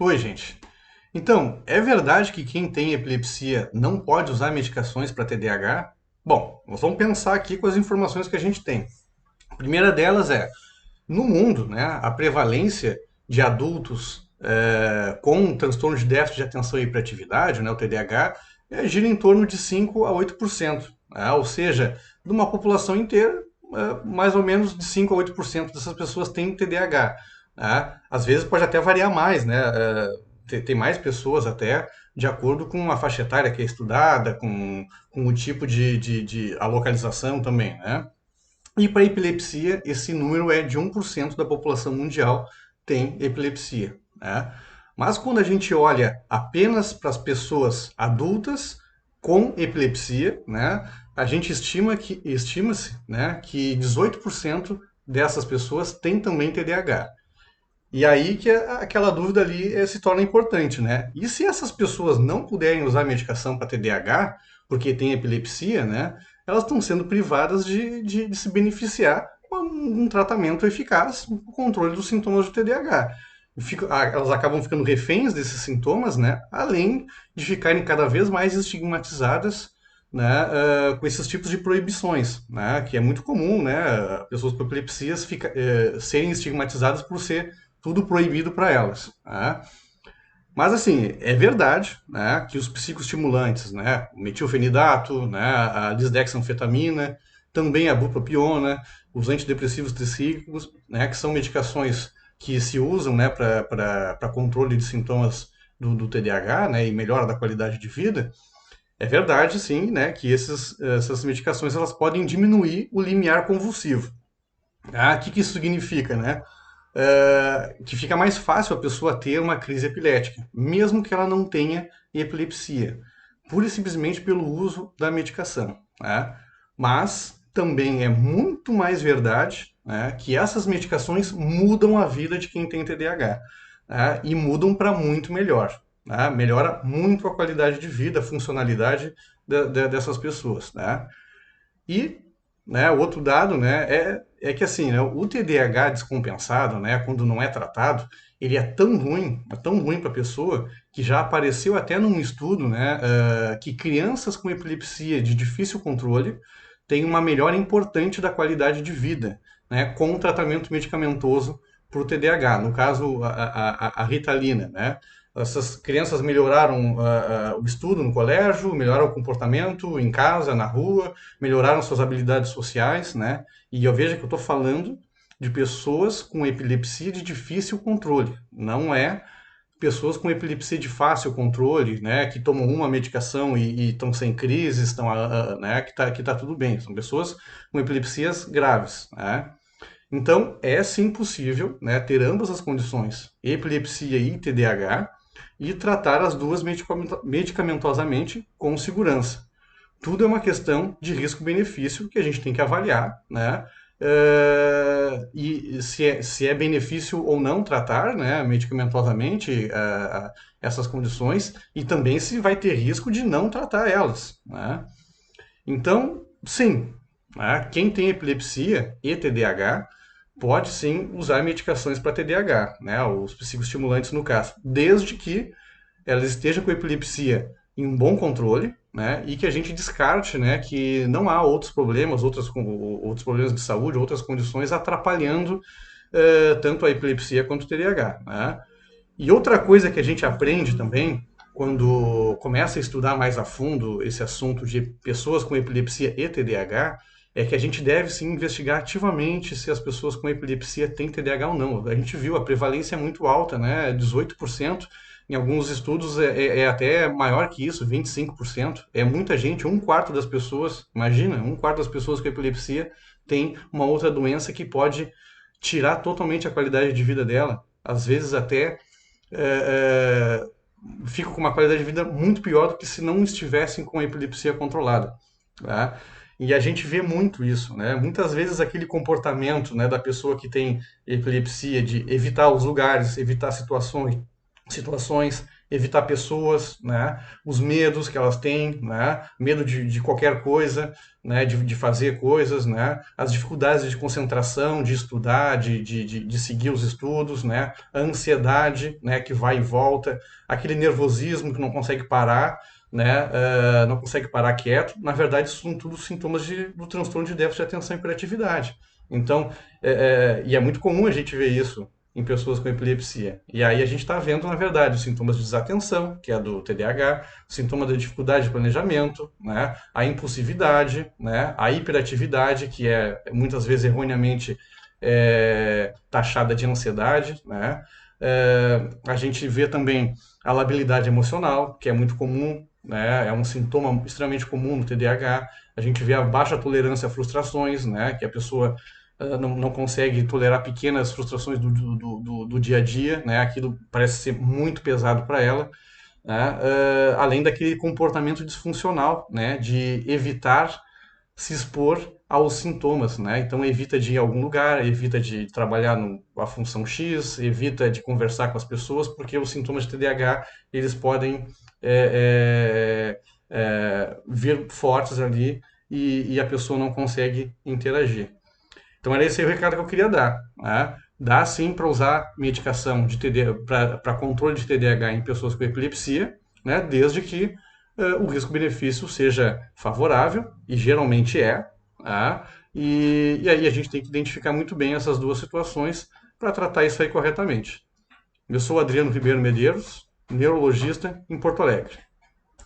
Oi, gente. Então, é verdade que quem tem epilepsia não pode usar medicações para TDAH? Bom, nós vamos pensar aqui com as informações que a gente tem. A primeira delas é, no mundo, né, a prevalência de adultos com transtorno de déficit de atenção e hiperatividade, né, o TDAH, gira em torno de 5 a 8%. Né? Ou seja, de uma população inteira, mais ou menos de 5 a 8% dessas pessoas têm TDAH. Né? Às vezes pode até variar mais, né? Tem mais pessoas até, de acordo com a faixa etária que é estudada, com o tipo de a localização também, né? E para epilepsia, esse número é de 1% da população mundial tem epilepsia, né? Mas quando a gente olha apenas para as pessoas adultas com epilepsia, né, a gente estima-se, né, que 18% dessas pessoas têm também TDAH. E aí que aquela dúvida ali se torna importante, né? E se essas pessoas não puderem usar medicação para TDAH, porque tem epilepsia, né? Elas estão sendo privadas de se beneficiar com um tratamento eficaz no controle dos sintomas do TDAH. Elas acabam ficando reféns desses sintomas, né? Além de ficarem cada vez mais estigmatizadas, né? Com esses tipos de proibições, né? Que é muito comum, né? Pessoas com epilepsias serem estigmatizadas por ser tudo proibido para elas. Né? Mas assim, é verdade, né, que os psicoestimulantes, né, o metilfenidato, né, a lisdexanfetamina, também a bupropiona, os antidepressivos tricíclicos, né, que são medicações que se usam, né, para controle de sintomas do TDAH, né, e melhora da qualidade de vida. É verdade, sim, né, que essas medicações elas podem diminuir o limiar convulsivo. Ah, o que isso significa, né? Que fica mais fácil a pessoa ter uma crise epilética, mesmo que ela não tenha epilepsia, pura e simplesmente pelo uso da medicação. Né? Mas também é muito mais verdade, né, que essas medicações mudam a vida de quem tem TDAH, né, e mudam para muito melhor. Né? Melhora muito a qualidade de vida, a funcionalidade dessas pessoas. Né? E, né, o outro dado, né, é que assim, né, o TDAH descompensado, né, quando não é tratado, ele é tão ruim para a pessoa, que já apareceu até num estudo, né, que crianças com epilepsia de difícil controle têm uma melhora importante da qualidade de vida, né, com o tratamento medicamentoso para o TDAH, no caso a Ritalina, né. Essas crianças melhoraram o estudo no colégio, melhoraram o comportamento em casa, na rua, melhoraram suas habilidades sociais, né? E eu vejo que eu estou falando de pessoas com epilepsia de difícil controle, não é pessoas com epilepsia de fácil controle, né? Que tomam uma medicação e estão sem crise, né? Que tá tudo bem. São pessoas com epilepsias graves, né? Então, é sim possível, né, ter ambas as condições, epilepsia e TDAH, e tratar as duas medicamentosamente com segurança. Tudo é uma questão de risco-benefício que a gente tem que avaliar, né? E se é benefício ou não tratar, né, medicamentosamente essas condições, e também se vai ter risco de não tratar elas, né? Então, sim, né, quem tem epilepsia e TDAH pode sim usar medicações para TDAH, né, os psicoestimulantes no caso, desde que ela esteja com epilepsia em um bom controle, né, e que a gente descarte, né, que não há outros problemas, outros problemas de saúde, outras condições atrapalhando tanto a epilepsia quanto o TDAH. Né? E outra coisa que a gente aprende também, quando começa a estudar mais a fundo esse assunto de pessoas com epilepsia e TDAH, é que a gente deve sim investigar ativamente se as pessoas com epilepsia têm TDAH ou não. A gente viu, a prevalência é muito alta, né? 18%. Em alguns estudos é até maior que isso, 25%. É muita gente, um quarto das pessoas, imagina, um quarto das pessoas com epilepsia tem uma outra doença que pode tirar totalmente a qualidade de vida dela. Às vezes até é, ficam com uma qualidade de vida muito pior do que se não estivessem com a epilepsia controlada. Tá? E a gente vê muito isso, né? Muitas vezes aquele comportamento, né, da pessoa que tem epilepsia de evitar os lugares, evitar situações, evitar pessoas, né? Os medos que elas têm, né? Medo de qualquer coisa, né? De fazer coisas, né? As dificuldades de concentração, de estudar, de seguir os estudos, né? A ansiedade, né? Que vai e volta, aquele nervosismo que não consegue parar, né? Não consegue parar quieto. Na verdade, isso são tudo sintomas do transtorno de déficit de atenção e hiperatividade. Então, e é muito comum a gente ver isso em pessoas com epilepsia. E aí a gente está vendo, na verdade, os sintomas de desatenção, que é do TDAH, o sintoma da dificuldade de planejamento, né? A impulsividade, né? A hiperatividade, que é muitas vezes erroneamente taxada de ansiedade, né? A gente vê também a labilidade emocional, que é muito comum, né? É um sintoma extremamente comum no TDAH. A gente vê a baixa tolerância a frustrações, né? Que a pessoa não consegue tolerar pequenas frustrações do dia a dia, né? Aquilo parece ser muito pesado para ela, né? Além daquele comportamento disfuncional, né? De evitar se expor aos sintomas, né? Então evita de ir a algum lugar, evita de trabalhar a função X, evita de conversar com as pessoas, porque os sintomas de TDAH eles podem vir fortes ali e a pessoa não consegue interagir. Então era esse o recado que eu queria dar, né? Dá sim para usar medicação de para controle de TDAH em pessoas com epilepsia, né? Desde que o risco-benefício seja favorável, e geralmente é, tá? E aí a gente tem que identificar muito bem essas duas situações para tratar isso aí corretamente. Eu sou Adriano Ribeiro Medeiros, neurologista em Porto Alegre.